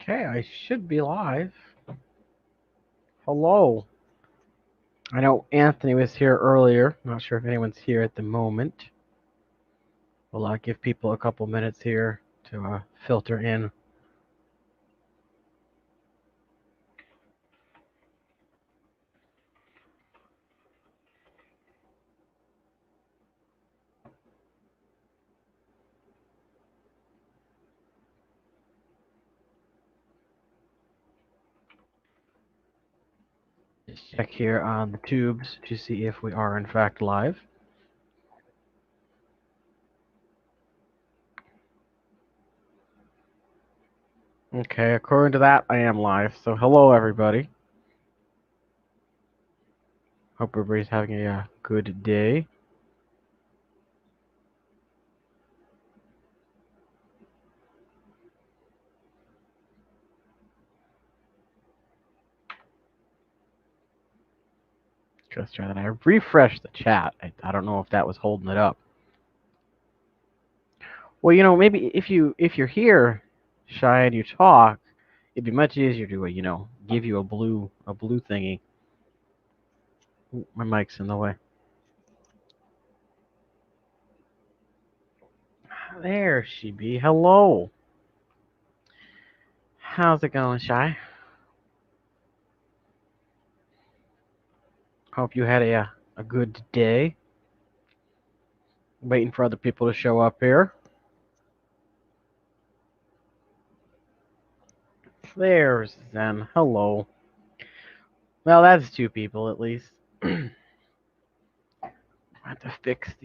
Okay, I should be live. Hello. I know Anthony was here earlier. Not sure if anyone's here at the moment. We'll give people a couple minutes here to filter in. Just check here on the tubes to see if we are in fact live. Okay, according to that, I am live. So hello, everybody. Hope everybody's having a good day. Just try that. I refreshed the chat. I don't know if that was holding it up. Well, maybe if you're here, Shy, and you talk, it'd be much easier to give you a blue thingy. Ooh, my mic's in the way. There she be. Hello. How's it going, Shy? Hope you had a good day. Waiting for other people to show up here. There's Zen. Hello. Well, that's two people at least. I have to fix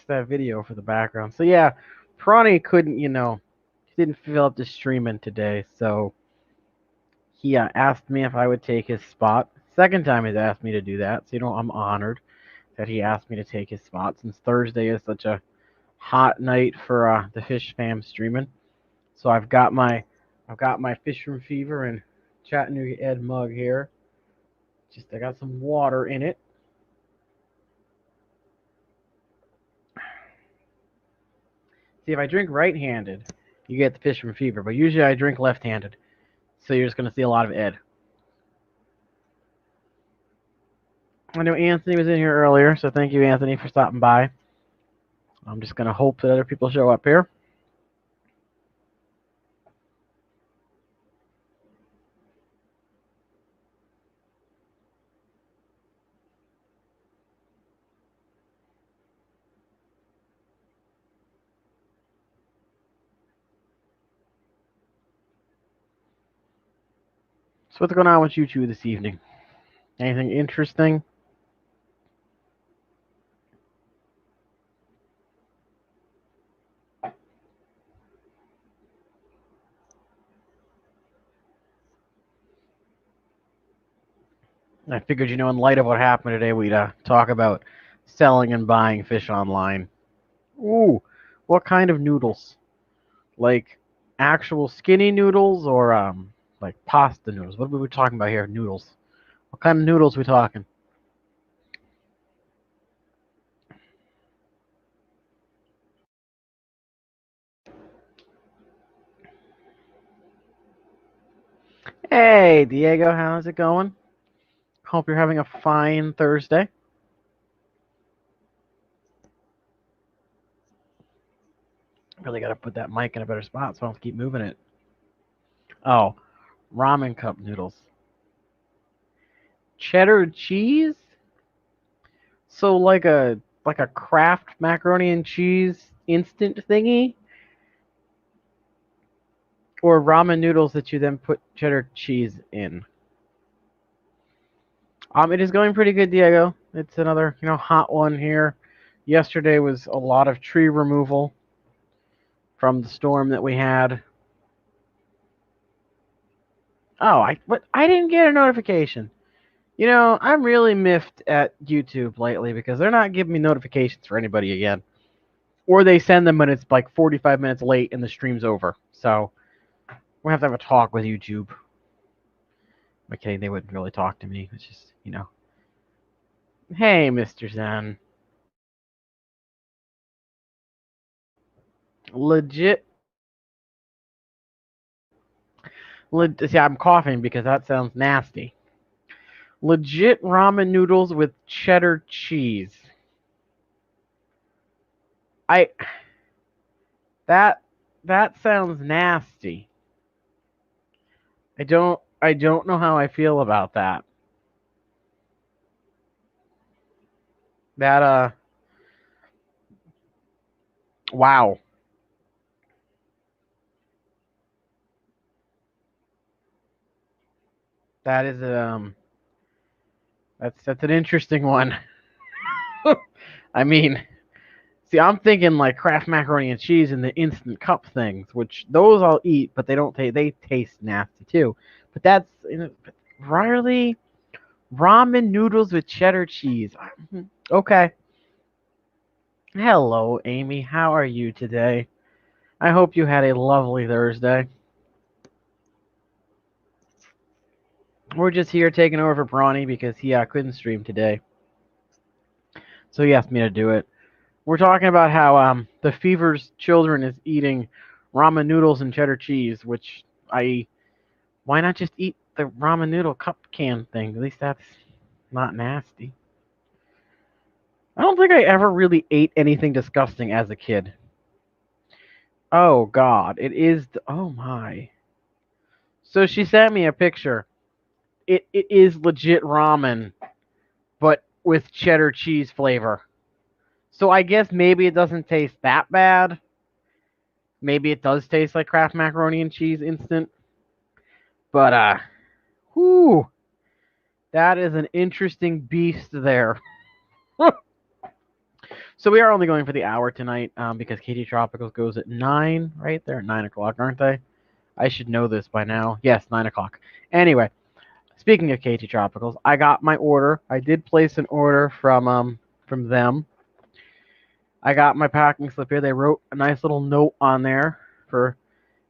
that video for the background. So yeah, Prawny couldn't, he didn't fill up the streaming today, so he asked me if I would take his spot. Second time he's asked me to do that, so I'm honored that he asked me to take his spot since Thursday is such a hot night for the fish fam streaming. So I've got my Fish from Fever and Chattanooga Ed mug here. I got some water in it. See, if I drink right-handed, you get the Fish from Fever, but usually I drink left-handed, so you're just gonna see a lot of Ed. I know Anthony was in here earlier, so thank you, Anthony, for stopping by. I'm just gonna hope that other people show up here. So what's going on with you two this evening? Anything interesting? I figured, in light of what happened today, we'd talk about selling and buying fish online. Ooh, what kind of noodles? Like actual skinny noodles or like pasta noodles? What are we talking about here? Noodles. What kind of noodles are we talking? Hey, Diego, how's it going? Hope you're having a fine Thursday. Really got to put that mic in a better spot so I don't keep moving it. Oh, ramen cup noodles. Cheddar cheese? So like a Kraft macaroni and cheese instant thingy? Or ramen noodles that you then put cheddar cheese in? It is going pretty good, Diego. It's another, hot one here. Yesterday was a lot of tree removal from the storm that we had. Oh, I didn't get a notification. I'm really miffed at YouTube lately because they're not giving me notifications for anybody again. Or they send them when it's like 45 minutes late and the stream's over. So we'll have to have a talk with YouTube. I'm kidding, they wouldn't really talk to me. It's just, Hey, Mr. Zen. Legit See, I'm coughing because that sounds nasty. Legit ramen noodles with cheddar cheese. I that that sounds nasty. I don't know how I feel about that. That wow. That is that's an interesting one. I mean, see, I'm thinking like Kraft macaroni and cheese and the instant cup things, which those I'll eat, but they don't taste. They taste nasty too. But that's rarely ramen noodles with cheddar cheese. Okay. Hello, Amy. How are you today? I hope you had a lovely Thursday. We're just here taking over for Prawny because he couldn't stream today, so he asked me to do it. We're talking about how the Fever's children is eating ramen noodles and cheddar cheese, which why not just eat the ramen noodle cup can thing? At least that's not nasty. I don't think I ever really ate anything disgusting as a kid. Oh God, it is. Oh my. So she sent me a picture. It is legit ramen, but with cheddar cheese flavor. So I guess maybe it doesn't taste that bad. Maybe it does taste like Kraft macaroni and cheese instant. But whew, that is an interesting beast there. So we are only going for the hour tonight because Katie Tropicals goes at 9, right? They're at 9 o'clock, aren't they? I should know this by now. Yes, 9 o'clock. Anyway, speaking of Katie Tropicals, I got my order. I did place an order from them. I got my packing slip here. They wrote a nice little note on there for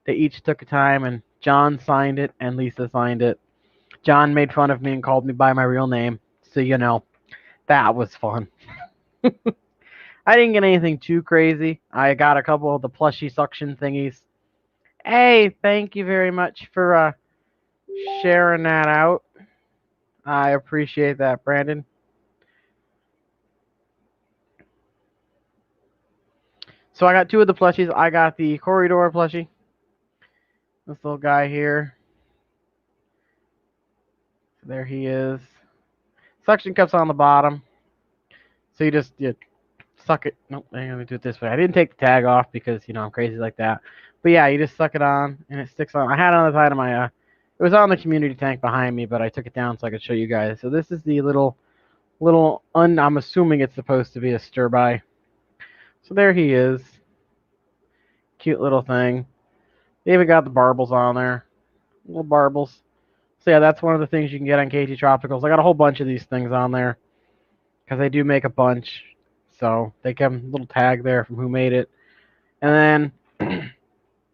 they each took a time, and John signed it and Lisa signed it. John made fun of me and called me by my real name, so that was fun. I didn't get anything too crazy. I got a couple of the plushy suction thingies. Hey, thank you very much for sharing that out. I appreciate that, Brandon. So I got two of the plushies. I got the corridor plushie. This little guy here. There he is. Suction cups on the bottom. So you suck it. Nope, I'm going to do it this way. I didn't take the tag off because, I'm crazy like that. But yeah, you just suck it on and it sticks on. I had it on the side of my, it was on the community tank behind me, but I took it down so I could show you guys. So this is the I'm assuming it's supposed to be a stir-by. So there he is. Cute little thing. They even got the barbels on there. Little barbels. So yeah, that's one of the things you can get on KT Tropicals. I got a whole bunch of these things on there because they do make a bunch. So they have a little tag there from who made it. And then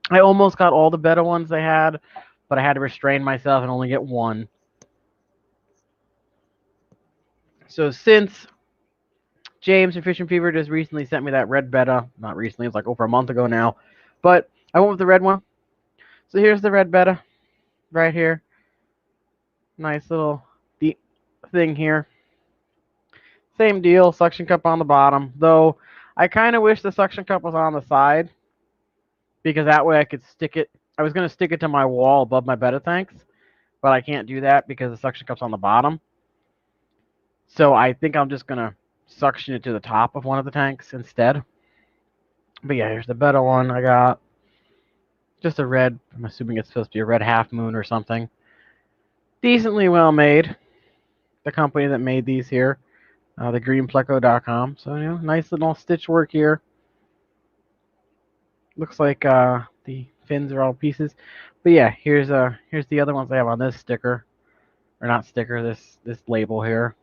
I almost got all the beta ones they had, but I had to restrain myself and only get one. So since James from Fish and Fever just recently sent me that red beta, not recently, it's like over a month ago now, but I went with the red one. So here's the red beta right here. Nice little deep thing here. Same deal, suction cup on the bottom, though I kind of wish the suction cup was on the side because that way I could stick it. I was going to stick it to my wall above my beta tanks, but I can't do that because the suction cup's on the bottom. So I think I'm just going to suction it to the top of one of the tanks instead. But yeah, here's the beta one I got. Just a red, I'm assuming it's supposed to be a red half moon or something. Decently well made. The company that made these here, thegreenpleco.com. So, nice little stitch work here. Looks like the fins are all pieces. But yeah, here's the other ones I have on this sticker. Or not sticker, this label here.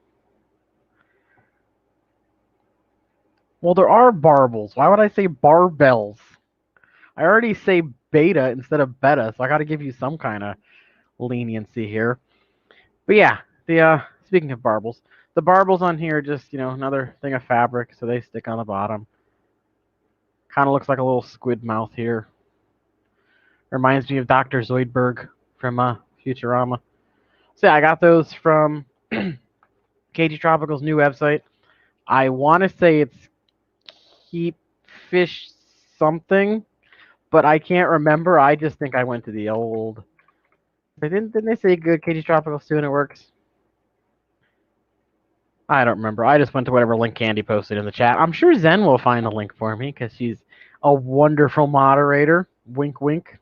Well, there are barbels. Why would I say barbells? I already say beta instead of beta, so I got to give you some kind of leniency here. But yeah, the speaking of barbels, the barbels on here are just another thing of fabric, so they stick on the bottom. Kind of looks like a little squid mouth here. Reminds me of Dr. Zoidberg from Futurama. So yeah, I got those from KG Tropical's new website. I want to say it's Keep Fish something, but I can't remember. I just think I went to the old. Didn't they say good KG Tropical student works? I don't remember. I just went to whatever link Candy posted in the chat. I'm sure Zen will find a link for me because she's a wonderful moderator. Wink, wink.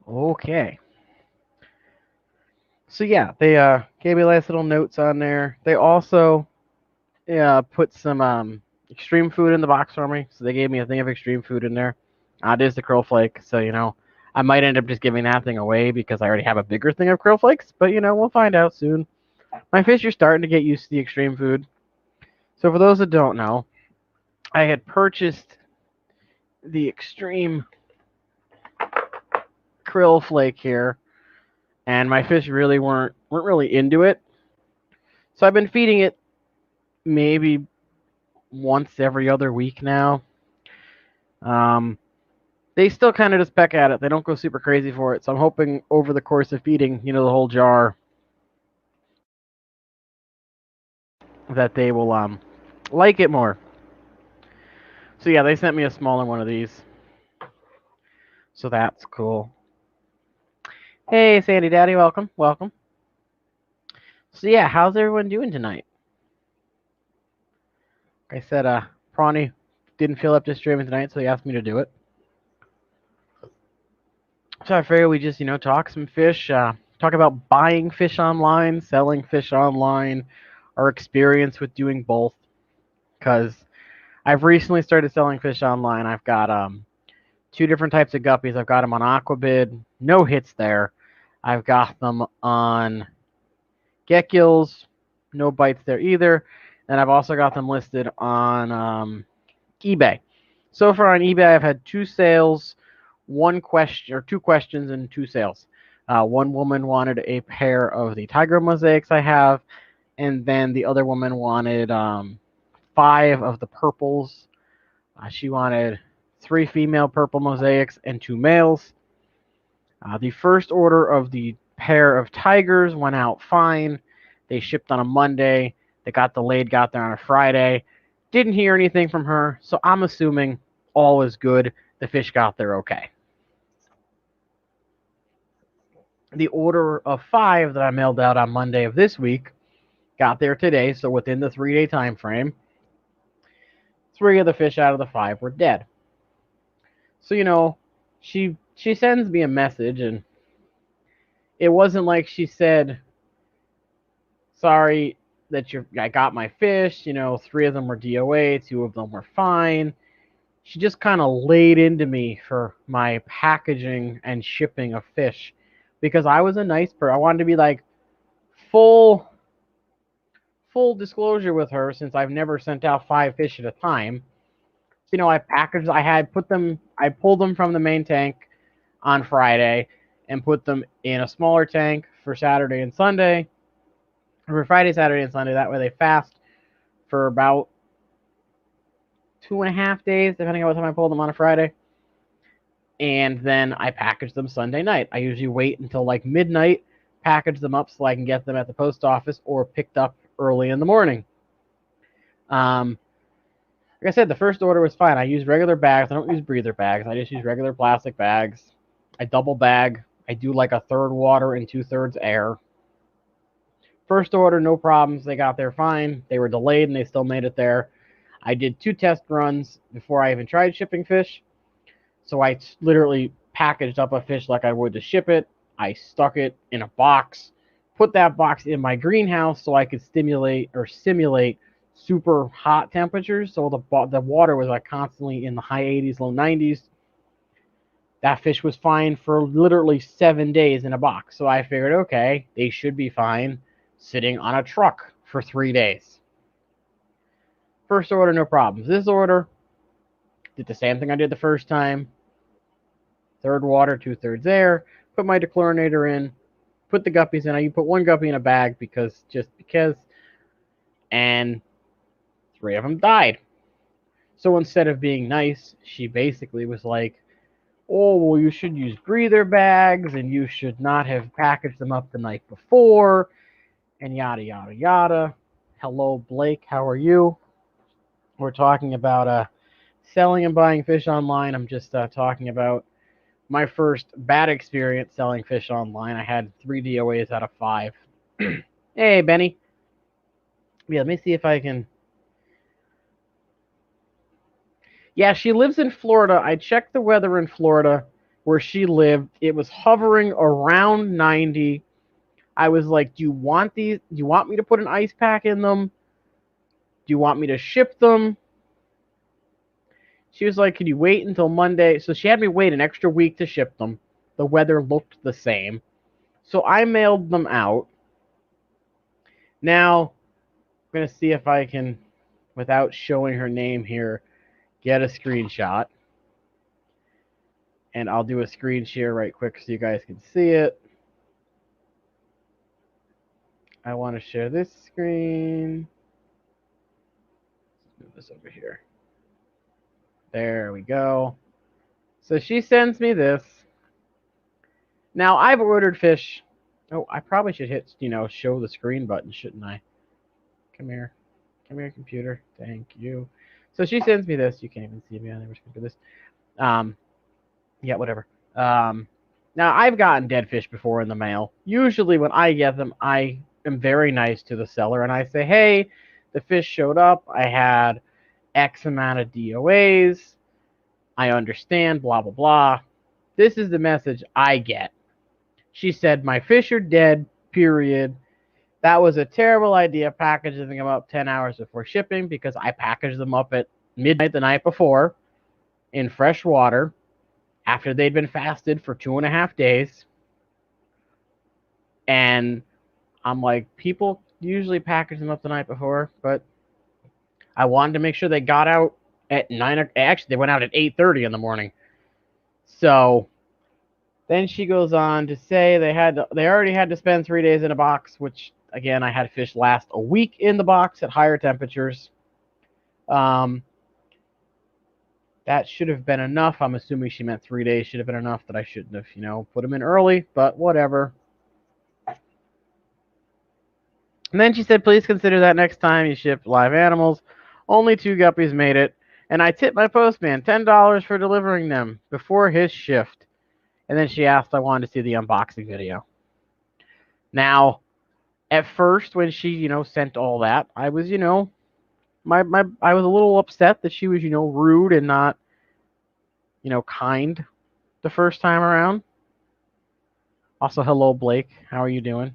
Okay. So yeah, they gave me nice little notes on there. They also put some extreme food in the box for me. So they gave me a thing of extreme food in there. It is the Krill Flake, so I might end up just giving that thing away because I already have a bigger thing of Krill Flakes. But we'll find out soon. My fish are starting to get used to the extreme food. So for those that don't know, I had purchased the extreme Krill Flake here, and my fish really weren't really into it. So I've been feeding it maybe once every other week now. They still kind of just peck at it. They don't go super crazy for it. So I'm hoping over the course of feeding, the whole jar, that they will like it more. So yeah, they sent me a smaller one of these. So that's cool. Hey, Sandy Daddy, welcome, welcome. So yeah, how's everyone doing tonight? Like I said, Prawny didn't feel up to streaming tonight, so he asked me to do it. So I figured we just, talk some fish, talk about buying fish online, selling fish online, our experience with doing both. Because I've recently started selling fish online. I've got two different types of guppies. I've got them on Aquabid, no hits there. I've got them on Gekils, no bites there either. And I've also got them listed on eBay. So far on eBay, I've had two sales, two questions and two sales. One woman wanted a pair of the tiger mosaics I have, and then the other woman wanted 5 of the purples. She wanted 3 female purple mosaics and 2 males. The first order of the pair of tigers went out fine. They shipped on a Monday. They got delayed, got there on a Friday. Didn't hear anything from her, so I'm assuming all is good. The fish got there okay. The order of 5 that I mailed out on Monday of this week got there today, so within the 3-day time frame. 3 of the fish out of the 5 were dead. So, she sends me a message, and it wasn't like she said, sorry that I got my fish, 3 of them were DOA, 2 of them were fine. She just kind of laid into me for my packaging and shipping of fish because I was a nice person. I wanted to be like full disclosure with her since I've never sent out 5 fish at a time. I pulled them from the main tank on Friday and put them in a smaller tank for Saturday and Sunday. For Friday, Saturday, and Sunday. That way they fast for about 2.5 days, depending on what time I pull them on a Friday. And then I package them Sunday night. I usually wait until like midnight, package them up so I can get them at the post office or picked up early in the morning. Like I said, the first order was fine. I use regular bags. I don't use breather bags. I just use regular plastic bags. I double bag. I do like a third water and 2/3 air. First order, no problems. They got there fine. They were delayed and they still made it there. I did 2 test runs before I even tried shipping fish. So I literally packaged up a fish like I would to ship it. I stuck it in a box, put that box in my greenhouse so I could simulate super hot temperatures. So the water was like constantly in the high 80s, low 90s. That fish was fine for literally 7 days in a box. So I figured, okay, they should be fine sitting on a truck for 3 days. First order, no problems. This order, did the same thing I did the first time. Third water, 2/3 air. Put my dechlorinator in. Put the guppies in. I put 1 guppy in a bag just because. And 3 of them died. So instead of being nice, she basically was like, oh, well, you should use breather bags and you should not have packaged them up the night before, and yada, yada, yada. Hello, Blake. How are you? We're talking about selling and buying fish online. I'm just talking about my first bad experience selling fish online. I had 3 DOAs out of 5. Hey, Benny. Yeah, let me see if I can. Yeah, she lives in Florida. I checked the weather in Florida where she lived. It was hovering around 90. I was like, do you want these? Do you want me to put an ice pack in them? Do you want me to ship them? She was like, can you wait until Monday? So she had me wait an extra week to ship them. The weather looked the same. So I mailed them out. Now, I'm going to see if I can, without showing her name here, get a screenshot. And I'll do a screen share right quick so you guys can see it. I want to share this screen. Let's move this over here. There we go. So she sends me this. Now I've ordered fish. Oh, I probably should hit, show the screen button, shouldn't I? Come here. Come here, computer. Thank you. So she sends me this. You can't even see me. I never do this. Yeah, whatever. Now I've gotten dead fish before in the mail. Usually when I get them, I am very nice to the seller and I say, hey, the fish showed up. I had X amount of DOAs. I understand, blah, blah, blah. This is the message I get. She said, my fish are dead, period. That was a terrible idea, packaging them up 10 hours before shipping because I packaged them up at midnight the night before in fresh water after they'd been fasted for 2.5 days. And I'm like, people usually package them up the night before, but I wanted to make sure they got out at 9. Actually, they went out at 8:30 in the morning. So then she goes on to say they already had to spend 3 days in a box, which again I had fish last a week in the box at higher temperatures. That should have been enough. I'm assuming she meant 3 days should have been enough that I shouldn't have, put them in early, but whatever. And then she said, please consider that next time you ship live animals. Only 2 guppies made it, and I tipped my postman $10 for delivering them before his shift. And then she asked I wanted to see the unboxing video. Now, at first, when she, sent all that, I was, I was a little upset that she was, rude and not, kind the first time around. Also, hello, Blake. How are you doing?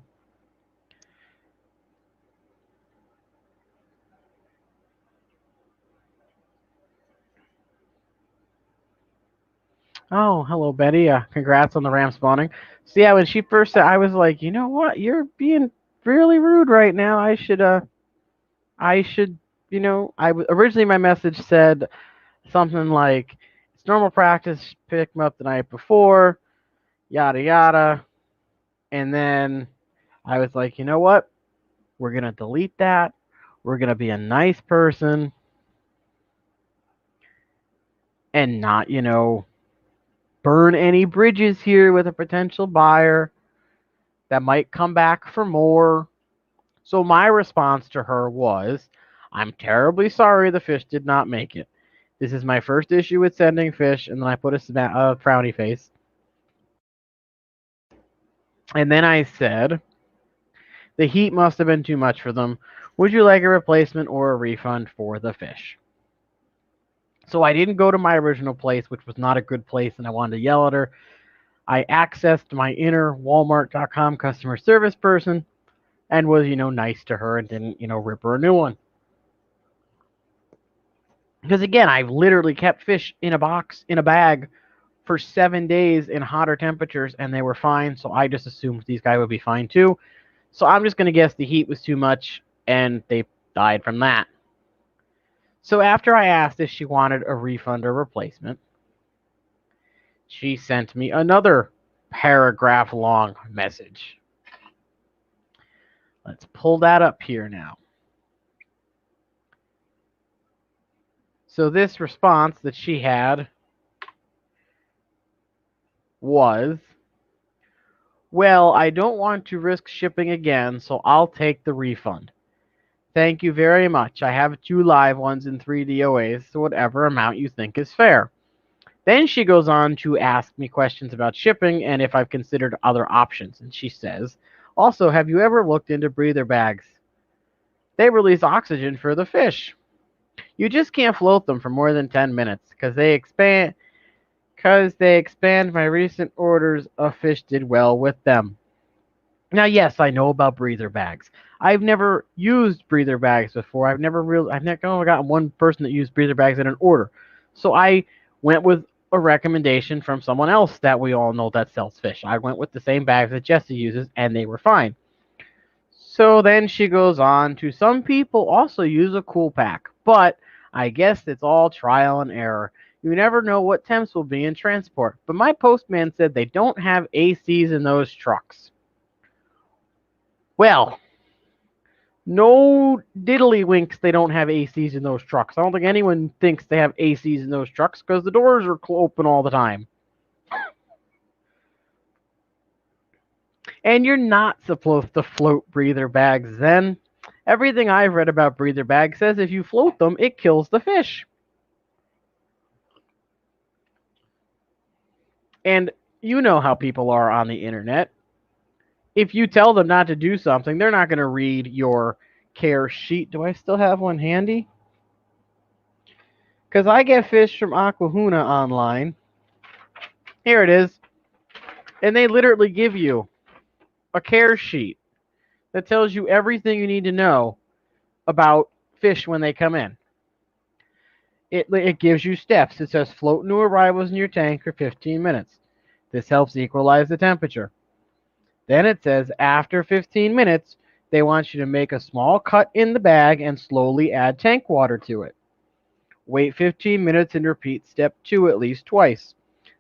Oh, hello, Betty. Congrats on the ram spawning. So yeah, when she first said, I was like, you know what? You're being really rude right now. I should, originally my message said something like, it's normal practice, pick them up the night before, yada, yada. And then I was like, you know what? We're going to delete that. We're going to be a nice person and not, burn any bridges here with a potential buyer that might come back for more. So my response to her was, I'm terribly sorry the fish did not make it. This is my first issue with sending fish, and then I put a frowny face. And then I said, the heat must have been too much for them. Would you like a replacement or a refund for the fish? So I didn't go to my original place, which was not a good place, and I wanted to yell at her. I accessed my inner Walmart.com customer service person and was, nice to her and didn't, rip her a new one. Because again, I've literally kept fish in a box, in a bag, for 7 days in hotter temperatures, and they were fine. So I just assumed these guys would be fine too. So I'm just going to guess the heat was too much, and they died from that. So after I asked if she wanted a refund or replacement, she sent me another paragraph-long message. Let's pull that up here now. So this response that she had was, well, I don't want to risk shipping again, so I'll take the refund. Thank you very much. I have 2 live ones and 3 DOAs, so whatever amount you think is fair. Then she goes on to ask me questions about shipping and if I've considered other options. And she says, also, have you ever looked into breather bags? They release oxygen for the fish. You just can't float them for more than 10 minutes because they expand. My recent orders of fish did well with them. Now, yes, I know about breather bags. I've never used breather bags before. I've never gotten one person that used breather bags in an order. So I went with a recommendation from someone else that we all know that sells fish. I went with the same bags that Jesse uses, and they were fine. So then she goes on to some people also use a cool pack, but I guess it's all trial and error. You never know what temps will be in transport. But my postman said they don't have ACs in those trucks. Well, no diddly winks, they don't have ACs in those trucks. I don't think anyone thinks they have ACs in those trucks because the doors are open all the time. And you're not supposed to float breather bags then. Everything I've read about breather bags says if you float them, it kills the fish. And you know how people are on the internet. If you tell them not to do something, they're not going to read your care sheet. Do I still have one handy? Because I get fish from Aquahuna online. Here it is. And they literally give you a care sheet that tells you everything you need to know about fish when they come in. It gives you steps. It says float new arrivals in your tank for 15 minutes. This helps equalize the temperature. Then it says after 15 minutes, they want you to make a small cut in the bag and slowly add tank water to it. Wait 15 minutes and repeat step 2 at least twice.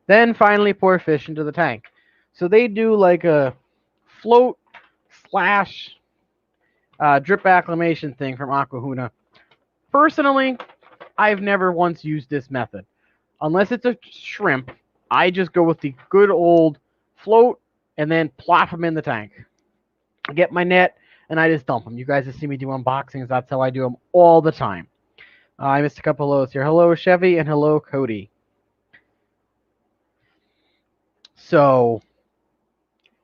Then finally pour fish into the tank. So they do like a float slash drip acclimation thing from Aquahuna. Personally, I've never once used this method. Unless it's a shrimp, I just go with the good old float and then plop them in the tank. I get my net and I just dump them. You guys have seen me do unboxings. That's how I do them all the time. I missed a couple hellos here. Hello, Chevy, and hello, Cody. So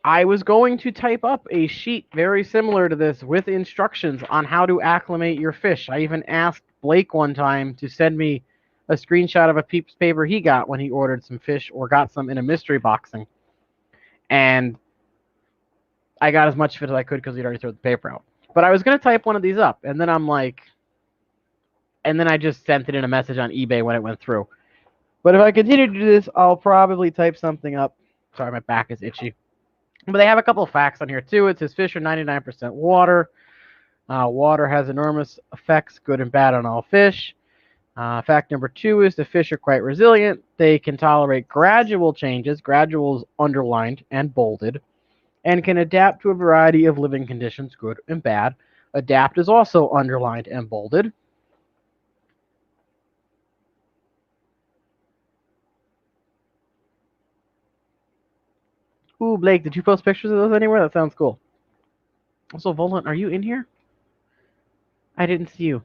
I was going to type up a sheet very similar to this with instructions on how to acclimate your fish. I even asked Blake one time to send me a screenshot of a piece of paper he got when he ordered some fish or got some in a mystery boxing. And I got as much of it as I could because he'd already thrown the paper out. But I was going to type one of these up, and then I just sent it in a message on eBay when it went through. But if I continue to do this, I'll probably type something up. Sorry, my back is itchy. But they have a couple of facts on here, too. It says fish are 99% water. Water has enormous effects, good and bad, on all fish. Fact number 2 is the fish are quite resilient. They can tolerate gradual changes. Gradual is underlined and bolded. And can adapt to a variety of living conditions, good and bad. Adapt is also underlined and bolded. Ooh, Blake, did you post pictures of those anywhere? That sounds cool. Also, Volant, are you in here? I didn't see you.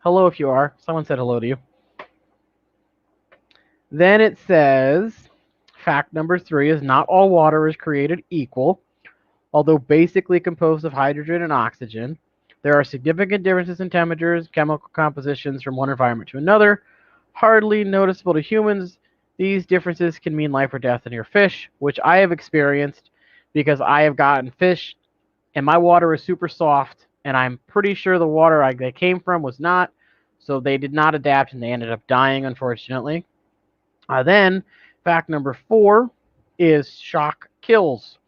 Hello if you are. Someone said hello to you. Then it says, fact number 3 is not all water is created equal. Although basically composed of hydrogen and oxygen, there are significant differences in temperatures, chemical compositions from one environment to another. Hardly noticeable to humans, these differences can mean life or death in your fish, which I have experienced because I have gotten fish and my water is super soft, and I'm pretty sure the water they came from was not, so they did not adapt and they ended up dying, unfortunately. Then, fact number 4 is shock kills.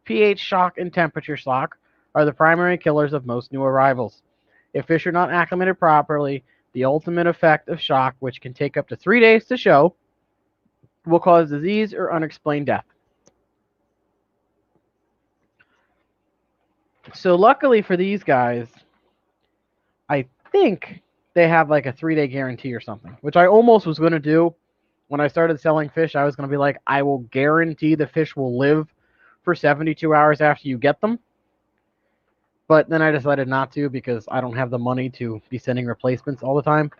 pH shock and temperature shock are the primary killers of most new arrivals. If fish are not acclimated properly, the ultimate effect of shock, which can take up to 3 days to show, will cause disease or unexplained death. So luckily for these guys, I think they have like a 3-day guarantee or something, which I almost was going to do when I started selling fish. I was going to be like, I will guarantee the fish will live for 72 hours after you get them. But then I decided not to because I don't have the money to be sending replacements all the time.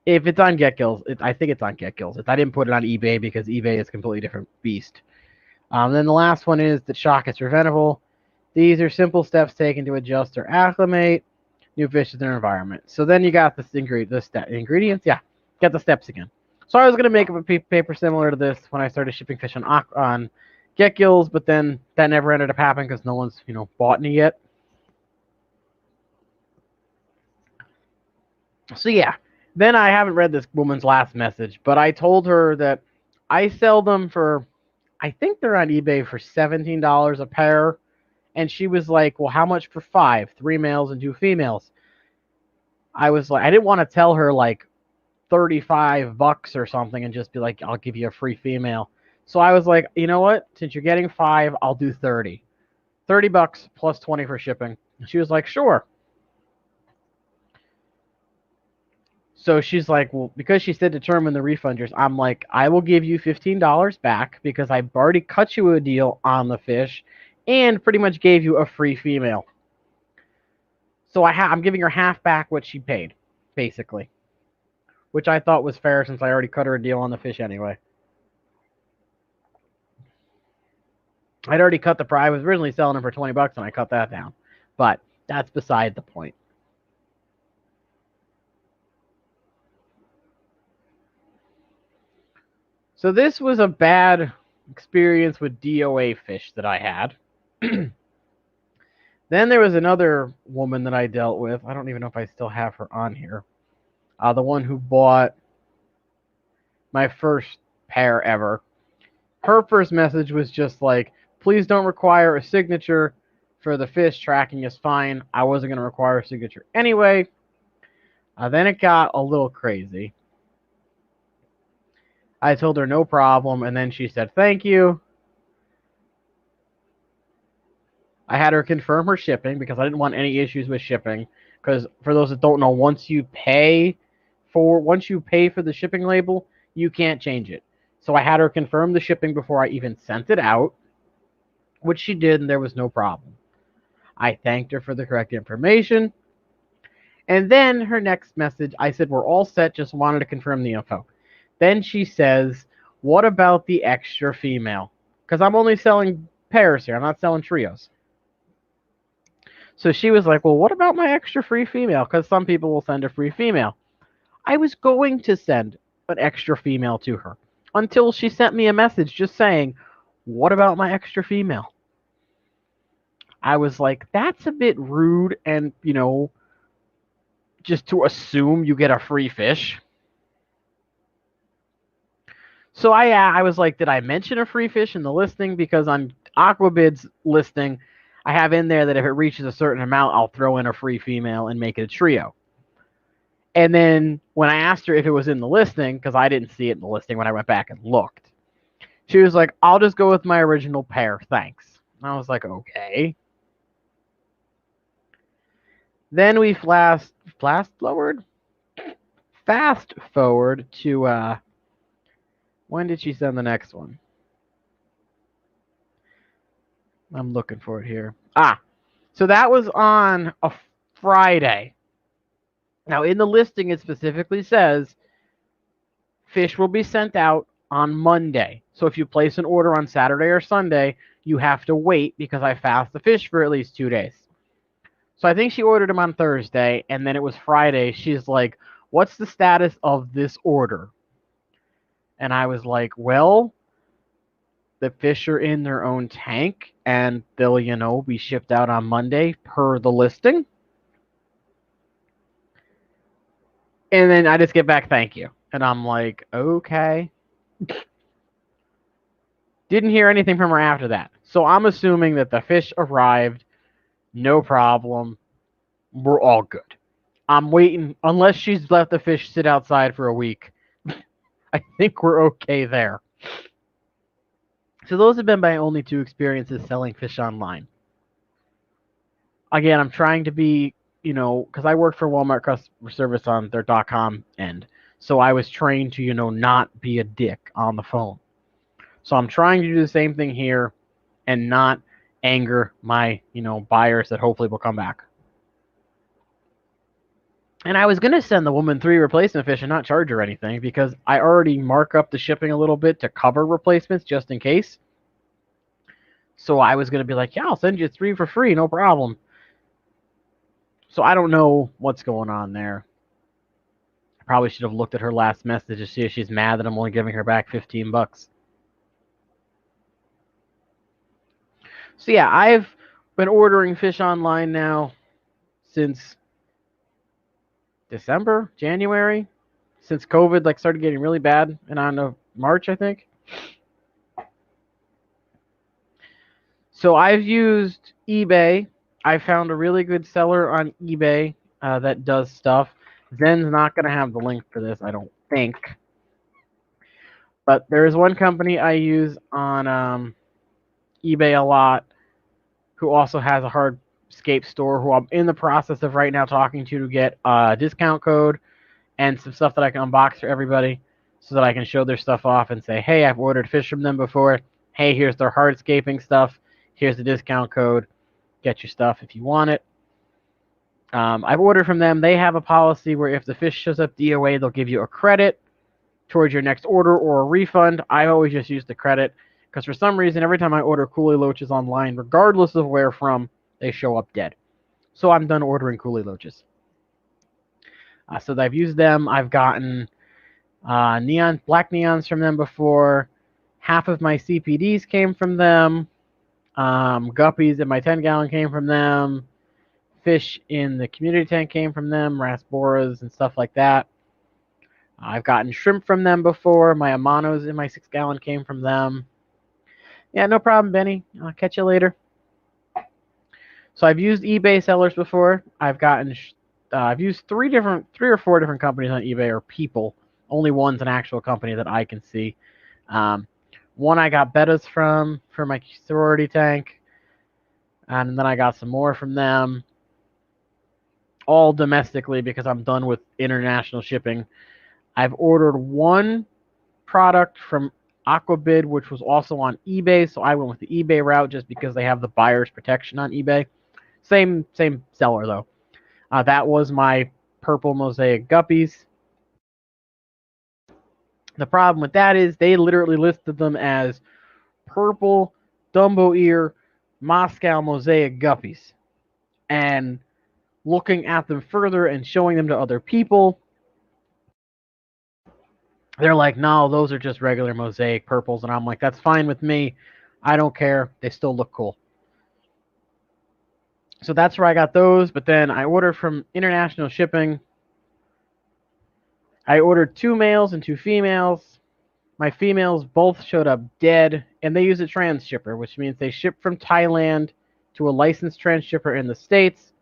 If it's on GetGills, I think it's on GetGills. I didn't put it on eBay because eBay is a completely different beast. Then the last one is that shock is preventable. These are simple steps taken to adjust or acclimate new fish to their environment. So then you got ingredients. Yeah, got the steps again. So I was gonna make up a paper similar to this when I started shipping fish on GetGills, but then that never ended up happening because no one's bought any yet. So yeah, then I haven't read this woman's last message, but I told her that I sell them for, I think they're on eBay for $17 a pair. And she was like, well, how much for 5? 3 males and 2 females. I was like, I didn't want to tell her like $35 or something and just be like, I'll give you a free female. So I was like, you know what? Since you're getting 5, I'll do 30. $30 plus 20 for shipping. She was like, sure. So she's like, well, because she said determine the refunders, I'm like, I will give you $15 back because I've already cut you a deal on the fish and pretty much gave you a free female. So I'm giving her half back what she paid, basically, which I thought was fair since I already cut her a deal on the fish anyway. I'd already cut the price. I was originally selling them for $20 and I cut that down, but that's beside the point. So this was a bad experience with DOA fish that I had. Then there was another woman that I dealt with. I don't even know if I still have her on here. The one who bought my first pair ever. Her first message was just like, please don't require a signature for the fish. Tracking is fine. I wasn't going to require a signature anyway. Then it got a little crazy. I told her no problem, and then she said thank you. I had her confirm her shipping because I didn't want any issues with shipping. Because for those that don't know, once you pay for the shipping label, you can't change it. So I had her confirm the shipping before I even sent it out, which she did, and there was no problem. I thanked her for the correct information. And then her next message, I said, we're all set, just wanted to confirm the info. Then she says, what about the extra female? Because I'm only selling pairs here. I'm not selling trios. So she was like, well, what about my extra free female? Because some people will send a free female. I was going to send an extra female to her until she sent me a message just saying, what about my extra female? I was like, that's a bit rude and, just to assume you get a free fish. So I was like, did I mention a free fish in the listing? Because on Aquabid's listing, I have in there that if it reaches a certain amount, I'll throw in a free female and make it a trio. And then when I asked her if it was in the listing, because I didn't see it in the listing when I went back and looked, she was like, I'll just go with my original pair, thanks. I was like, okay. Then we fast forward to when did she send the next one? I'm looking for it here. So that was on a Friday. Now in the listing it specifically says fish will be sent out on Monday. So if you place an order on Saturday or Sunday, you have to wait because I fast the fish for at least 2 days. So I think she ordered them on Thursday, and then it was Friday. She's like, what's the status of this order? And I was like, well, the fish are in their own tank, and they'll, be shipped out on Monday per the listing. And then I just get back, thank you. And I'm like, okay. Didn't hear anything from her after that. So I'm assuming that the fish arrived, no problem. We're all good. I'm waiting, unless she's let the fish sit outside for a week. I think we're okay there. So those have been my only 2 experiences selling fish online. Again, I'm trying to be because I worked for Walmart customer service on their .com end, so I was trained to, not be a dick on the phone. So I'm trying to do the same thing here and not anger my, buyers that hopefully will come back. And I was going to send the woman 3 replacement fish and not charge her anything because I already mark up the shipping a little bit to cover replacements just in case. So I was going to be like, yeah, I'll send you 3 for free, no problem. So I don't know what's going on there. I probably should have looked at her last message to see if she's mad that I'm only giving her back $15. So yeah, I've been ordering fish online now since December, January, since COVID started getting really bad, and on March, I think. So I've used eBay. I found a really good seller on eBay that does stuff. Zen's not going to have the link for this, I don't think. But there is one company I use on eBay a lot who also has a hardscape store who I'm in the process of right now talking to get a discount code and some stuff that I can unbox for everybody so that I can show their stuff off and say, hey, I've ordered fish from them before. Hey, here's their hardscaping stuff. Here's the discount code. Get your stuff if you want it. I've ordered from them. They have a policy where if the fish shows up DOA, they'll give you a credit towards your next order or a refund. I always just use the credit because for some reason, every time I order coolie loaches online, regardless of where from, they show up dead. So I'm done ordering coolie loaches. So I've used them. I've gotten black neons from them before. Half of my CPDs came from them. Guppies in my 10-gallon came from them. Fish in the community tank came from them. Rasboras and stuff like that. I've gotten shrimp from them before. My Amanos in my 6-gallon came from them. Yeah, no problem, Benny. I'll catch you later. So I've used eBay sellers before. I've used 3 or 4 different companies on eBay, or people. Only one's an actual company that I can see. One I got bettas from for my sorority tank, and then I got some more from them, all domestically because I'm done with international shipping. I've ordered one product from Aquabid, which was also on eBay, so I went with the eBay route just because they have the buyer's protection on eBay. Same seller, though. That was my purple mosaic guppies. The problem with that is they literally listed them as purple Dumbo ear Moscow mosaic guppies. And looking at them further and showing them to other people, they're like, no, those are just regular mosaic purples. And I'm like, that's fine with me. I don't care. They still look cool. So that's where I got those. But then I ordered from international shipping. I ordered 2 males and 2 females. My females both showed up dead, and they use a transshipper, which means they ship from Thailand to a licensed transshipper in the States.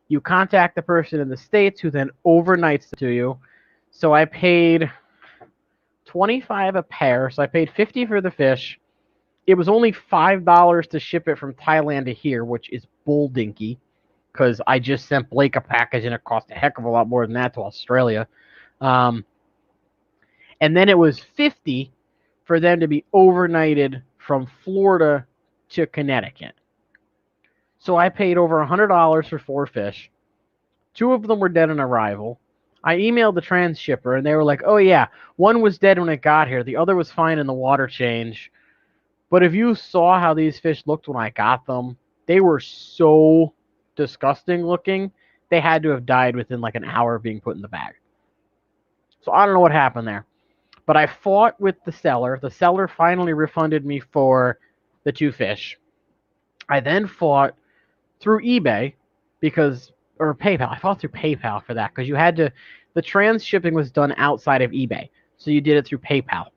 You contact the person in the States who then overnights to you. So I paid $25 a pair, so I paid $50 for the fish. It was only $5 to ship it from Thailand to here, which is bull dinky, because I just sent Blake a package and it cost a heck of a lot more than that to Australia. And then it was $50 for them to be overnighted from Florida to Connecticut. So I paid over $100 for 4 fish. 2 of them were dead on arrival. I emailed the transshipper, and they were like, oh, yeah, one was dead when it got here. The other was fine in the water change. But if you saw how these fish looked when I got them, they were so disgusting looking. They had to have died within like an hour of being put in the bag. So I don't know what happened there. But I fought with the seller. The seller finally refunded me for the 2 fish. I then fought through eBay or PayPal. I fought through PayPal for that because you had to, the trans shipping was done outside of eBay. So you did it through PayPal.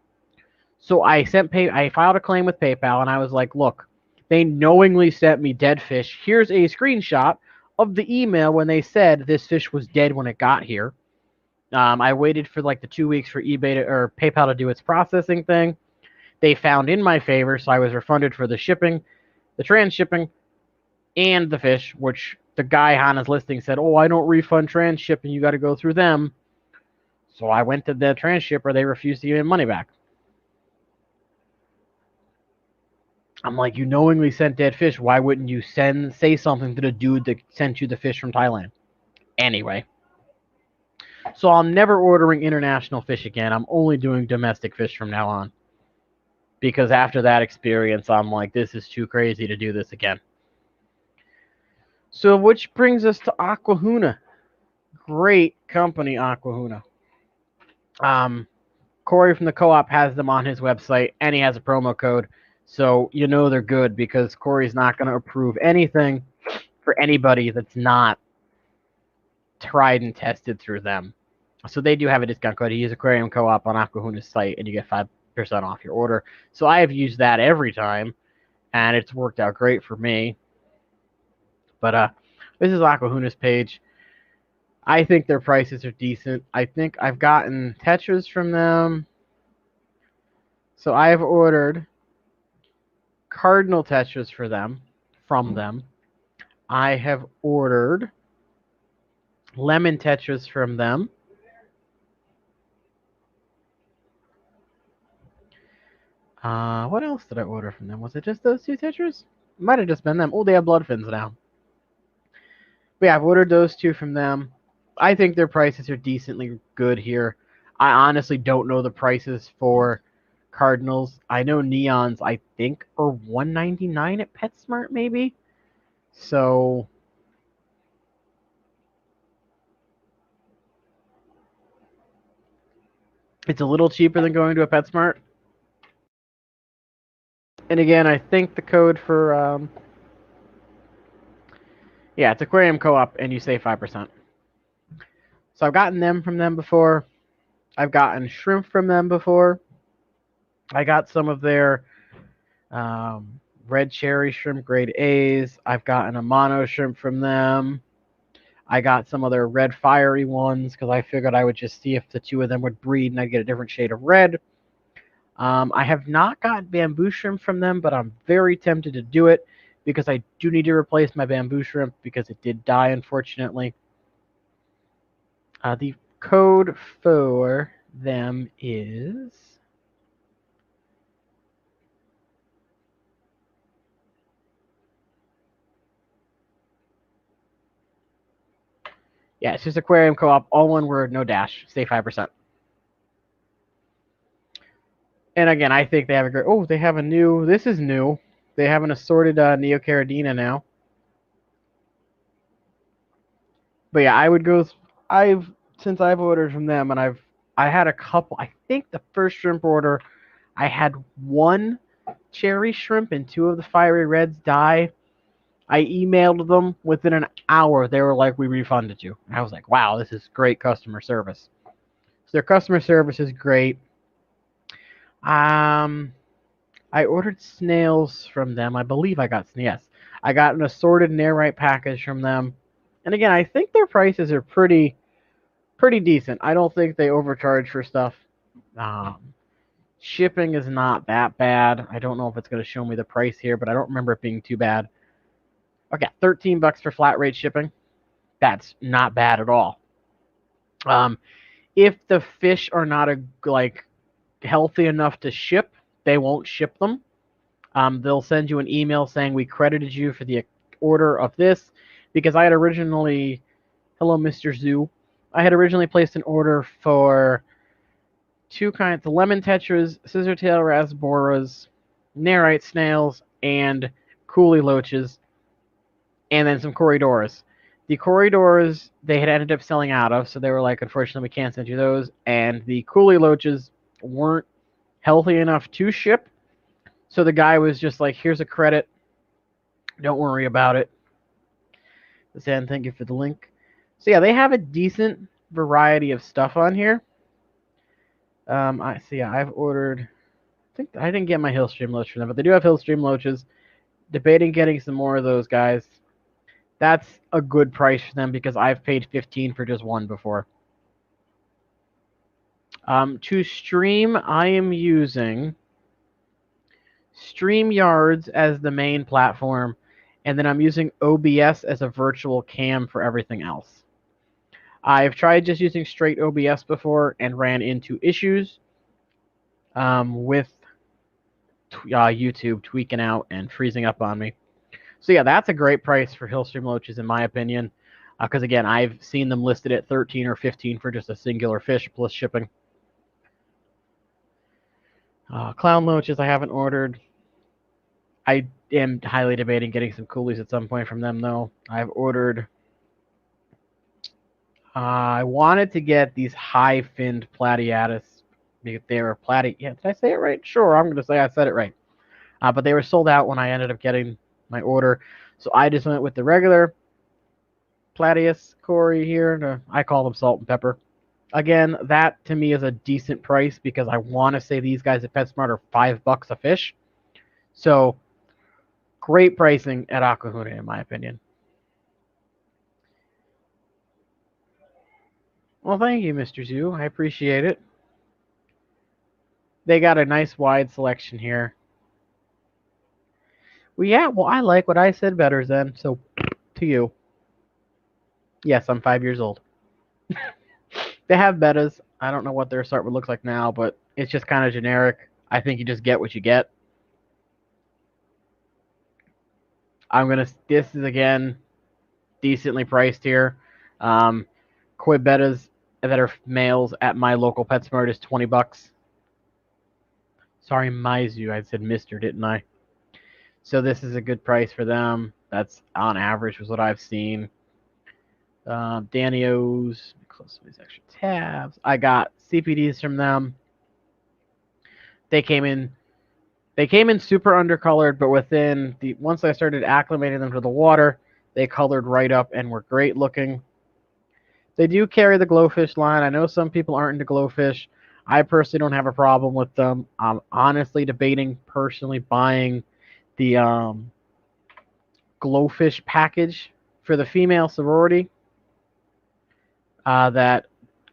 So I filed a claim with PayPal, and I was like, look, they knowingly sent me dead fish. Here's a screenshot of the email when they said this fish was dead when it got here. I waited for like the 2 weeks for or PayPal to do its processing thing. They found in my favor, so I was refunded for the shipping, the trans shipping. and the fish, which the guy on his listing said, oh, I don't refund transship and you got to go through them. So I went to the transshipper. They refused to give me money back. I'm like, you knowingly sent dead fish. Why wouldn't you say something to the dude that sent you the fish from Thailand? Anyway. So I'm never ordering international fish again. I'm only doing domestic fish from now on. Because after that experience, I'm like, this is too crazy to do this again. So which brings us to Aquahuna. Great company, Aquahuna. Corey from the co-op has them on his website, and he has a promo code. So you know they're good because Corey's not going to approve anything for anybody that's not tried and tested through them. So they do have a discount code. You use Aquarium Co-op on Aquahuna's site, and you get 5% off your order. So I have used that every time, and it's worked out great for me. But this is Aquahuna's page. I think their prices are decent. I think I've gotten tetras from them. So I have ordered cardinal tetras from them. I have ordered lemon tetras from them. What else did I order from them? Was it just those two tetras? Might have just been them. Oh, they have blood fins now. But yeah, I've ordered those two from them. I think their prices are decently good here. I honestly don't know the prices for Cardinals. I know Neons, I think, are $1.99 at PetSmart, maybe. So it's a little cheaper than going to a PetSmart. And again, I think the code for it's Aquarium Co-op, and you save 5%. So I've gotten them from them before. I've gotten shrimp from them before. I got some of their red cherry shrimp grade A's. I've gotten a mono shrimp from them. I got some of their red fiery ones because I figured I would just see if the two of them would breed and I'd get a different shade of red. I have not gotten bamboo shrimp from them, but I'm very tempted to do it because I do need to replace my bamboo shrimp because it did die, unfortunately. The code for them is... Yeah, it's just Aquarium Co-op, all one word, no dash. Save 5%. And again, I think they have a great... Oh, they have a new... This is new. They have an assorted Neocaridina now. But yeah, I would go... Since I've ordered from them, and I had a couple... I think the first shrimp order, I had one cherry shrimp and two of the fiery reds die. I emailed them within an hour. They were like, we refunded you. And I was like, wow, this is great customer service. So their customer service is great. I ordered snails from them. I believe I got snails. Yes. I got an assorted Nairite package from them. And again, I think their prices are pretty decent. I don't think they overcharge for stuff. Shipping is not that bad. I don't know if it's going to show me the price here, but I don't remember it being too bad. Okay, $13 for flat rate shipping. That's not bad at all. If the fish are not healthy enough to ship, they won't ship them. They'll send you an email saying we credited you for the order of this because I had originally, hello Mr. Zoo, I had originally placed an order for two kinds of lemon tetras, scissortail rasboras, Nairite snails, and coolie loaches, and then some corridors. The corridors they had ended up selling out of, so they were like, unfortunately, we can't send you those. And the coolie loaches weren't healthy enough to ship, so the guy was just like, here's a credit. Don't worry about it. And thank you for the link. So yeah, they have a decent variety of stuff on here. I've ordered... I think I didn't get my Hillstream loach from them, but they do have Hillstream loaches. Debating getting some more of those guys. That's a good price for them because I've paid $15 for just one before. To stream, I am using StreamYards as the main platform, and then I'm using OBS as a virtual cam for everything else. I've tried just using straight OBS before and ran into issues with YouTube tweaking out and freezing up on me. So yeah, that's a great price for Hillstream loaches in my opinion. Because again, I've seen them listed at 13 or 15 for just a singular fish plus shipping. Clown loaches I haven't ordered. I am highly debating getting some coolies at some point from them though. I've ordered. I wanted to get these high-finned Platyatus. They were Yeah, did I say it right? Sure, I'm going to say I said it right. But they were sold out when I ended up getting my order. So I just went with the regular Platyus Cory here. I call them salt and pepper. Again, that to me is a decent price because I want to say these guys at PetSmart are $5 a fish. So great pricing at Aquahuna, in my opinion. Well, thank you, Mr. Zoo. I appreciate it. They got a nice wide selection here. Well, yeah, well, I like what I said better then, so to you. Yes, I'm 5 years old. They have betas. I don't know what their assortment looks like now, but it's just kind of generic. I think you just get what you get. This is, again, decently priced here. Koi betas that are males at my local PetSmart is $20. Sorry, Maizu. I said Mr., didn't I? So this is a good price for them. That's on average was what I've seen. Danio's, close these extra tabs. I got CPDs from them. They came in super undercolored, but once I started acclimating them to the water, they colored right up and were great looking. They do carry the glowfish line. I know some people aren't into glowfish. I personally don't have a problem with them. I'm honestly debating personally buying the glowfish package for the female sorority that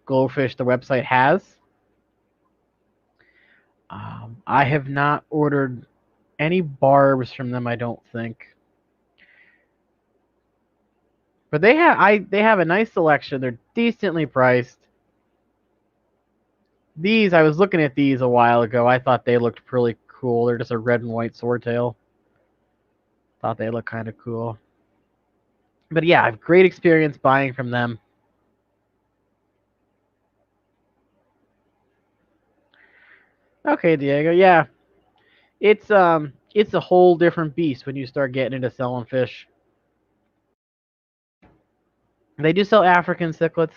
Glowfish, the website, has. I have not ordered any barbs from them, I don't think. But they have a nice selection. They're decently priced. I was looking at these a while ago. I thought they looked pretty cool. They're just a red and white swordtail. Thought they looked kind of cool. But yeah, I have great experience buying from them. Okay, Diego. Yeah, it's a whole different beast when you start getting into selling fish. They do sell African cichlids.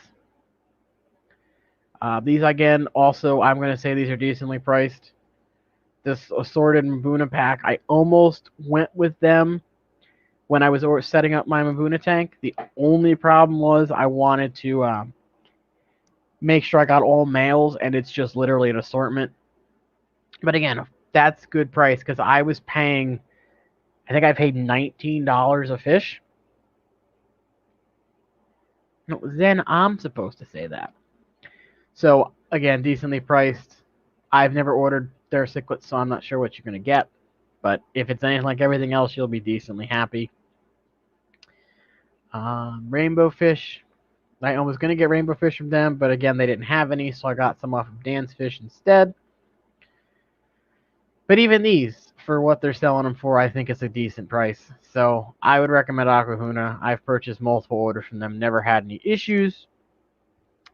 These, again, also, I'm going to say these are decently priced. This assorted Mbuna pack, I almost went with them when I was setting up my Mbuna tank. The only problem was I wanted to make sure I got all males, and it's just literally an assortment. But again, that's good price because I think I paid $19 a fish. No, then I'm supposed to say that. So, again, decently priced. I've never ordered their cichlids, so I'm not sure what you're going to get. But if it's anything like everything else, you'll be decently happy. Rainbow fish. I was going to get rainbow fish from them, but again, they didn't have any, so I got some off of Dan's Fish instead. But even these, for what they're selling them for, I think it's a decent price. So I would recommend Aquahuna. I've purchased multiple orders from them, never had any issues.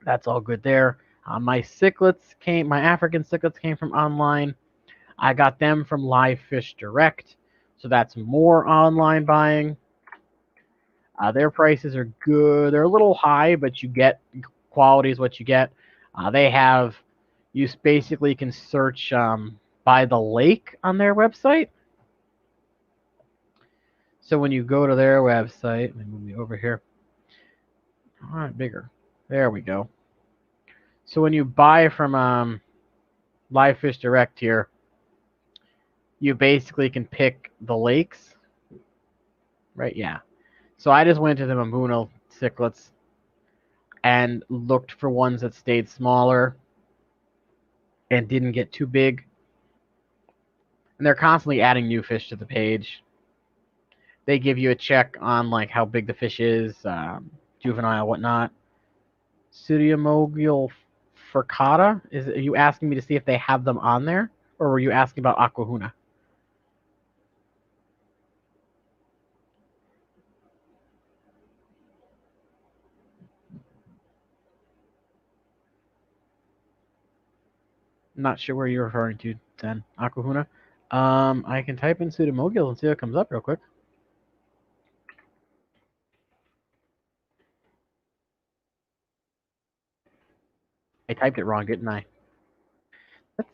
That's all good there. My African cichlids came from online. I got them from Live Fish Direct, so that's more online buying. Their prices are good. They're a little high, but you get quality is what you get. You basically can search by the lake on their website. So when you go to their website, let me move me over here. All right, bigger. There we go. So when you buy from Live Fish Direct here, you basically can pick the lakes. Right, yeah. So I just went to the Mbuna cichlids and looked for ones that stayed smaller and didn't get too big. And they're constantly adding new fish to the page. They give you a check on like how big the fish is, juvenile, whatnot. Pseudomogul furcata. Are you asking me to see if they have them on there, or were you asking about aquahuna? I'm not sure where you're referring to then, aquahuna. I can type in pseudomogul and see what comes up real quick. I typed it wrong, didn't I?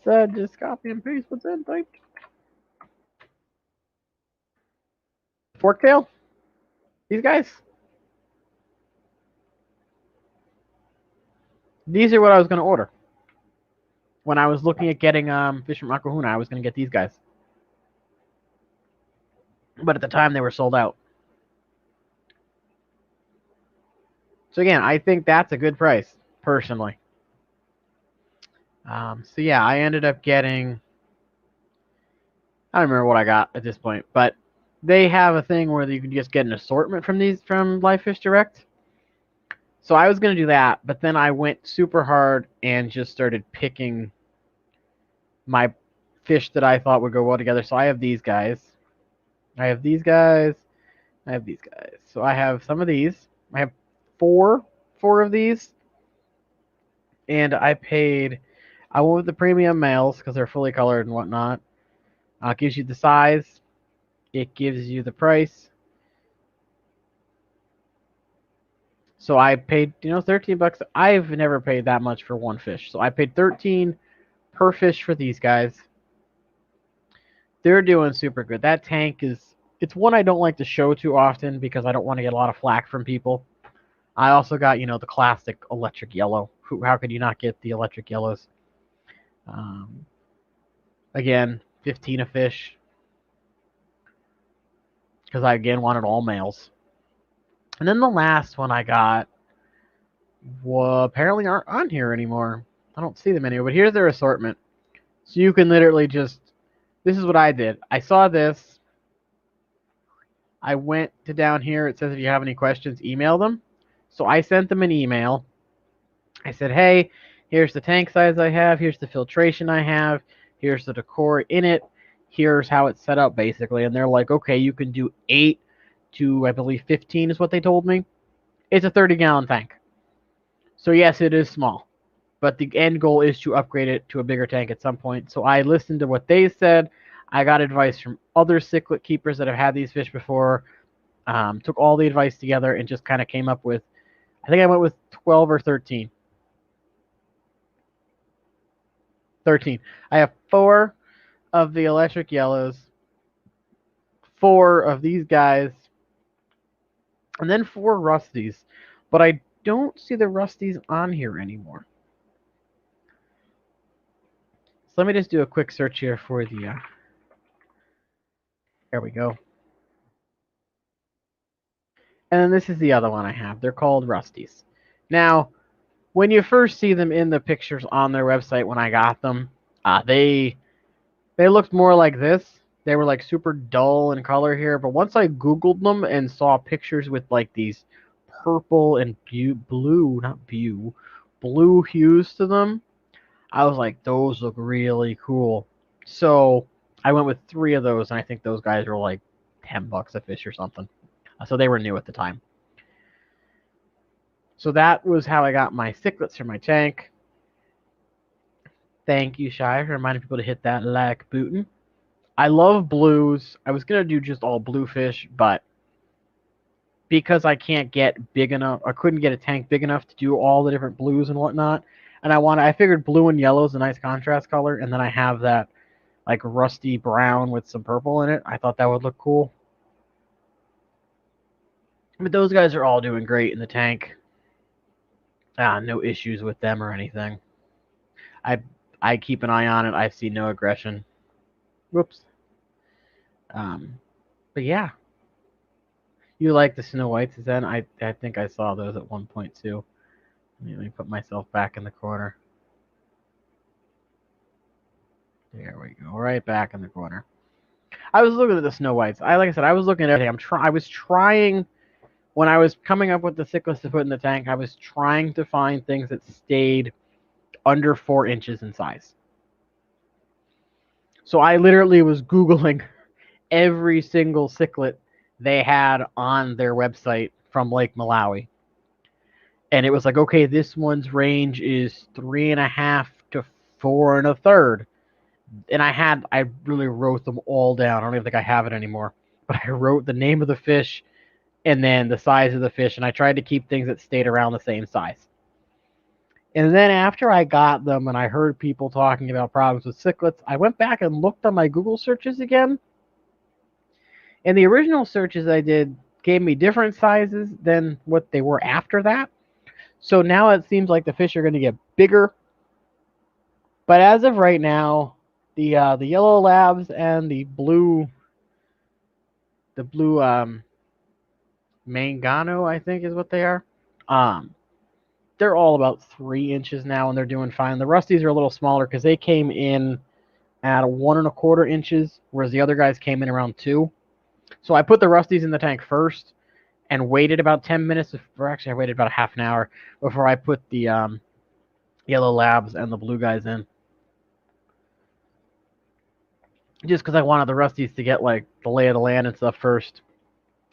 Let's just copy and paste what's in typed. Forktail? These guys? These are what I was going to order. When I was looking at getting fish from Aquahuna, I was going to get these guys. But at the time, they were sold out. So again, I think that's a good price, personally. So yeah, I ended up getting. I don't remember what I got at this point, but they have a thing where you can just get an assortment from Live Fish Direct. So I was gonna do that, but then I went super hard and just started picking my fish that I thought would go well together. So I have these guys. I have these guys. I have these guys. So I have some of these. I have four of these, and I paid. I went with the premium males because they're fully colored and whatnot. It gives you the size. It gives you the price. So I paid, $13. I've never paid that much for one fish. So I paid 13 per fish for these guys. They're doing super good. That tank it's one I don't like to show too often because I don't want to get a lot of flack from people. I also got, the classic electric yellow. How could you not get the electric yellows? Again, 15 a fish because I again wanted all males. And then the last one I got apparently aren't on here anymore. I don't see them anywhere, but here's their assortment. So you can literally just. This is what I did. I saw this. I went to down here. It says if you have any questions, email them. So I sent them an email. I said, hey, here's the tank size I have. Here's the filtration I have. Here's the decor in it. Here's how it's set up, basically. And they're like, okay, you can do 8 to, I believe, 15 is what they told me. It's a 30-gallon tank. So, yes, it is small. But the end goal is to upgrade it to a bigger tank at some point. So I listened to what they said. I got advice from other cichlid keepers that have had these fish before. Took all the advice together and just kind of came up with, I think I went with 12 or 13. 13. I have 4 of the electric yellows, 4 of these guys, and then 4 rusties. But I don't see the rusties on here anymore. So let me just do a quick search here for the. There we go. And then this is the other one I have. They're called rusties. Now, when you first see them in the pictures on their website when I got them, they looked more like this. They were like super dull in color here, but once I Googled them and saw pictures with like these purple and blue hues to them, I was like, those look really cool. So I went with 3 of those, and I think those guys were like $10 a fish or something. So they were new at the time. So that was how I got my cichlids for my tank. Thank you, Shy, for reminding people to hit that like button. I love blues. I was going to do just all blue fish, but because I can't get big enough, I couldn't get a tank big enough to do all the different blues and whatnot. And I figured blue and yellow is a nice contrast color, and then I have that like rusty brown with some purple in it. I thought that would look cool. But those guys are all doing great in the tank. No issues with them or anything. I keep an eye on it. I see no aggression. Whoops. But yeah, you like the Snow Whites? Then I think I saw those at one point too. Let me put myself back in the corner. There we go. Right back in the corner. I was looking at the snow whites. Like I said, I was looking at everything. I was trying when I was coming up with the cichlids to put in the tank. I was trying to find things that stayed under 4 inches in size. So I literally was Googling every single cichlid they had on their website from Lake Malawi. And it was like, okay, this one's range is 3.5 to 4 1/3. And I really wrote them all down. I don't even think I have it anymore. But I wrote the name of the fish and then the size of the fish. And I tried to keep things that stayed around the same size. And then after I got them and I heard people talking about problems with cichlids, I went back and looked on my Google searches again. And the original searches I did gave me different sizes than what they were after that. So now it seems like the fish are going to get bigger. But as of right now, the yellow labs and the blue mangano, I think is what they are. Um, they're all about 3 inches now, and they're doing fine. The rusties are a little smaller because they came in at 1 1/4 inches, whereas the other guys came in around 2. So I put the rusties in the tank first and waited about 10 minutes, or actually I waited about a half an hour before I put the yellow labs and the blue guys in. Just because I wanted the rusties to get like the lay of the land and stuff first.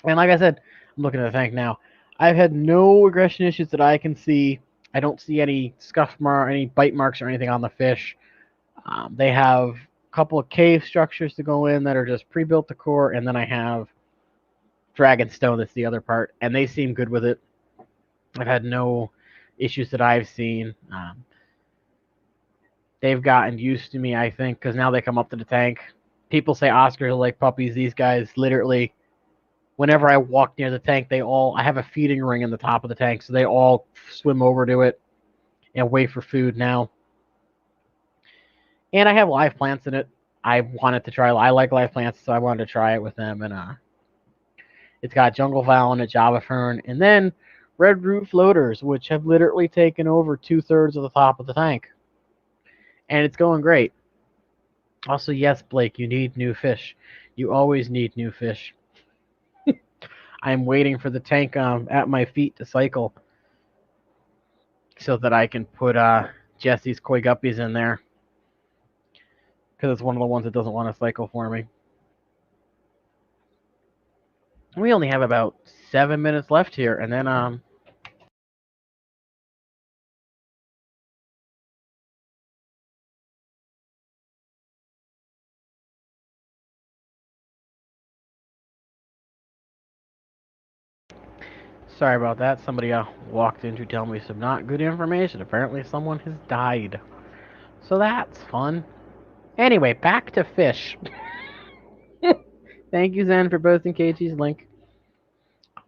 And like I said, I'm looking at the tank now. I've had no aggression issues that I can see. I don't see any any bite marks or anything on the fish. They have a couple of cave structures to go in that are just pre-built to core, and then I have Dragonstone, that's the other part, and they seem good with it. I've had no issues that I've seen. They've gotten used to me, I think, because now they come up to the tank. People say Oscars are like puppies. These guys literally, whenever I walk near the tank, I have a feeding ring in the top of the tank, so they all swim over to it and wait for food now. And I have live plants in it. I like live plants, so I wanted to try it with them. And it's got jungle fowl and a Java fern, and then red root floaters, which have literally taken over 2/3 of the top of the tank. And it's going great. Also, yes, Blake, you need new fish. You always need new fish. I'm waiting for the tank at my feet to cycle so that I can put Jesse's koi guppies in there because it's one of the ones that doesn't want to cycle for me. We only have about 7 minutes left here, and then sorry about that. Somebody walked in to tell me some not good information. Apparently, someone has died. So that's fun. Anyway, back to fish. Thank you, Zen, for posting KG's link. What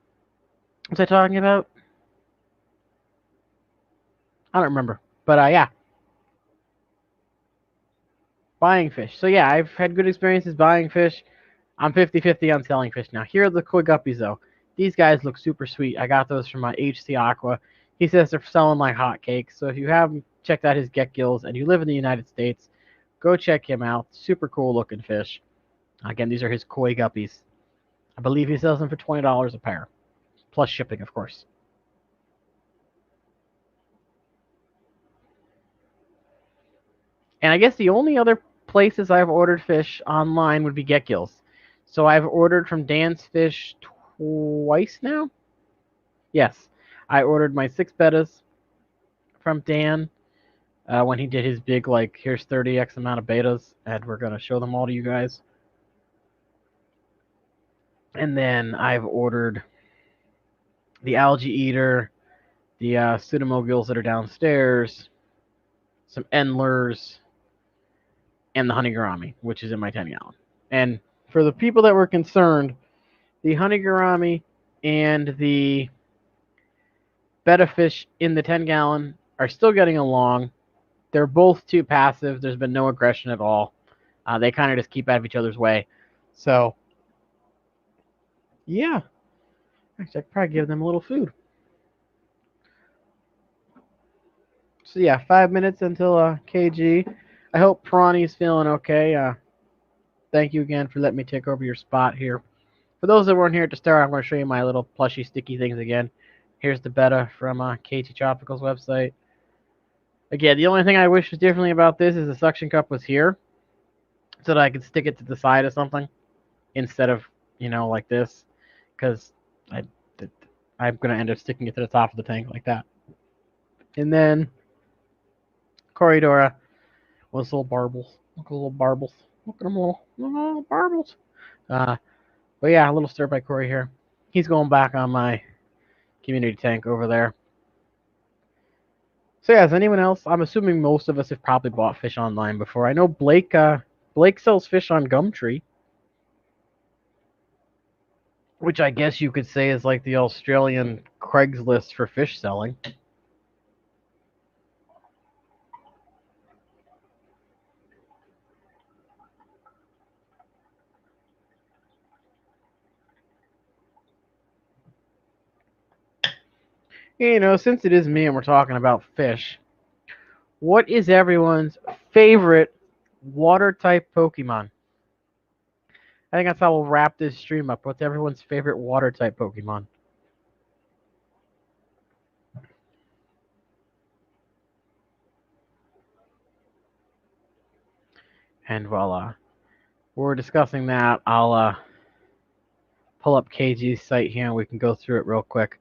was I talking about? I don't remember. But yeah. Buying fish. So yeah, I've had good experiences buying fish. I'm 50-50 on selling fish now. Here are the koi guppies, though. These guys look super sweet. I got those from my HC Aqua. He says they're selling like hotcakes. So if you haven't checked out his Get Gills and you live in the United States, go check him out. Super cool looking fish. Again, these are his koi guppies. I believe he sells them for $20 a pair, plus shipping, of course. And I guess the only other places I've ordered fish online would be Get Gills. So I've ordered from Dan's Fish twice now. Yes, I ordered my 6 betas from Dan when he did his big, like, here's 30x amount of betas, and we're going to show them all to you guys. And then I've ordered the algae eater, the pseudomogills that are downstairs, some endlers, and the honey gourami, which is in my 10-gallon. And for the people that were concerned, the honey gourami and the betta fish in the 10-gallon are still getting along. They're both too passive. There's been no aggression at all. They kind of just keep out of each other's way. So, yeah. Actually, I could probably give them a little food. So, yeah, 5 minutes until KG. I hope Prawny's feeling okay. thank you again for letting me take over your spot here. For those that weren't here at the start, I'm going to show you my little plushy sticky things again. Here's the beta from KT Tropical's website. Again, the only thing I wish was differently about this is the suction cup was here, so that I could stick it to the side of something instead of, like this, because I'm going to end up sticking it to the top of the tank like that. And then Corridora was little barbles. Look at little barbles. Look at them little barbles. But yeah, a little stir by Corey here. He's going back on my community tank over there. So yeah, is anyone else? I'm assuming most of us have probably bought fish online before. I know Blake sells fish on Gumtree, which I guess you could say is like the Australian Craigslist for fish selling. Since it is me and we're talking about fish, what is everyone's favorite water type Pokemon? I think that's how we'll wrap this stream up. What's everyone's favorite water type Pokemon? And while we're discussing that, I'll pull up KG's site here and we can go through it real quick.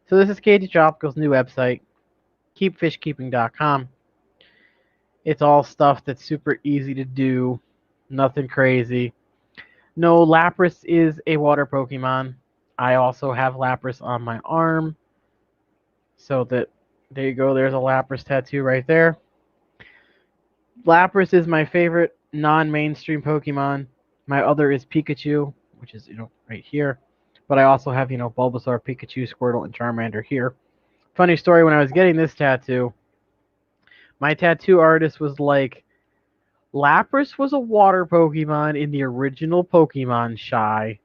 So this is KG Tropical's new website, keepfishkeeping.com. It's all stuff that's super easy to do, nothing crazy. No, Lapras is a water Pokemon. I also have Lapras on my arm. So there you go, there's a Lapras tattoo right there. Lapras is my favorite non-mainstream Pokemon. My other is Pikachu, which is, right here. But I also have, Bulbasaur, Pikachu, Squirtle, and Charmander here. Funny story, when I was getting this tattoo, my tattoo artist was like, Lapras was a water Pokemon in the original Pokemon Shy.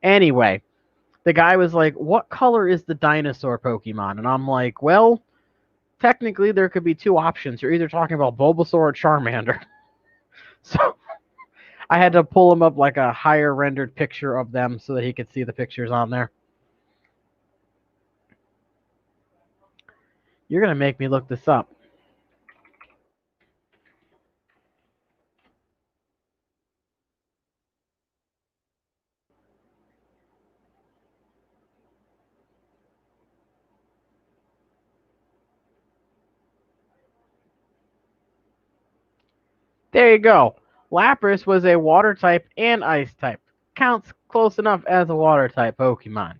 Anyway, the guy was like, what color is the dinosaur Pokemon? And I'm like, well, technically there could be two options. You're either talking about Bulbasaur or Charmander. So I had to pull him up like a higher rendered picture of them so that he could see the pictures on there. You're going to make me look this up. There you go. Lapras was a water type and ice type. Counts close enough as a water type Pokemon.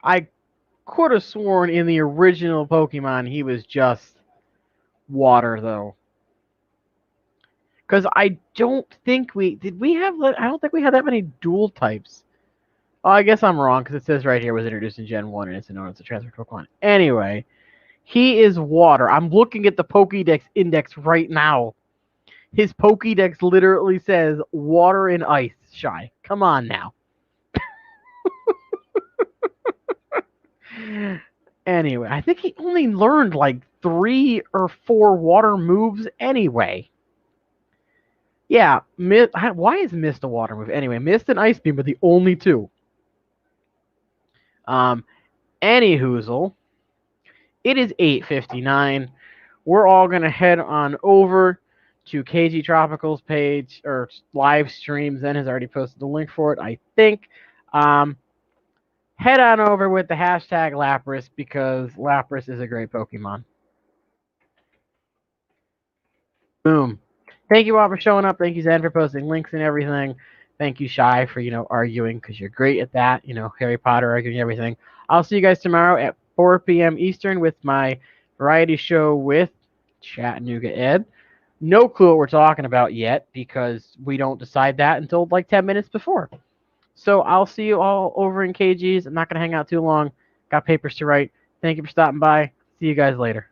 I could have sworn in the original Pokemon he was just water, though. Because I don't think I don't think we had that many dual types. Oh, I guess I'm wrong, because it says right here was introduced in Gen 1 and it's known as a transfer Pokemon. Anyway, he is water. I'm looking at the Pokédex index right now. His Pokédex literally says water and ice, Shy. Come on now. Anyway, I think he only learned like 3 or 4 water moves anyway. Yeah, why is Mist a water move? Anyway, Mist and Ice Beam are the only two. Anyhoozle, it is 8:59. We're all going to head on over to KG Tropical's page or live stream. Zen has already posted the link for it, I think. Head on over with the hashtag Lapras because Lapras is a great Pokemon. Boom. Thank you all for showing up. Thank you, Zen, for posting links and everything. Thank you, Shy, for, arguing because you're great at that. Harry Potter arguing everything. I'll see you guys tomorrow at 4 p.m. Eastern with my variety show with Chattanooga Ed. No clue what we're talking about yet because we don't decide that until like 10 minutes before. So I'll see you all over in KG's. I'm not going to hang out too long. Got papers to write. Thank you for stopping by. See you guys later.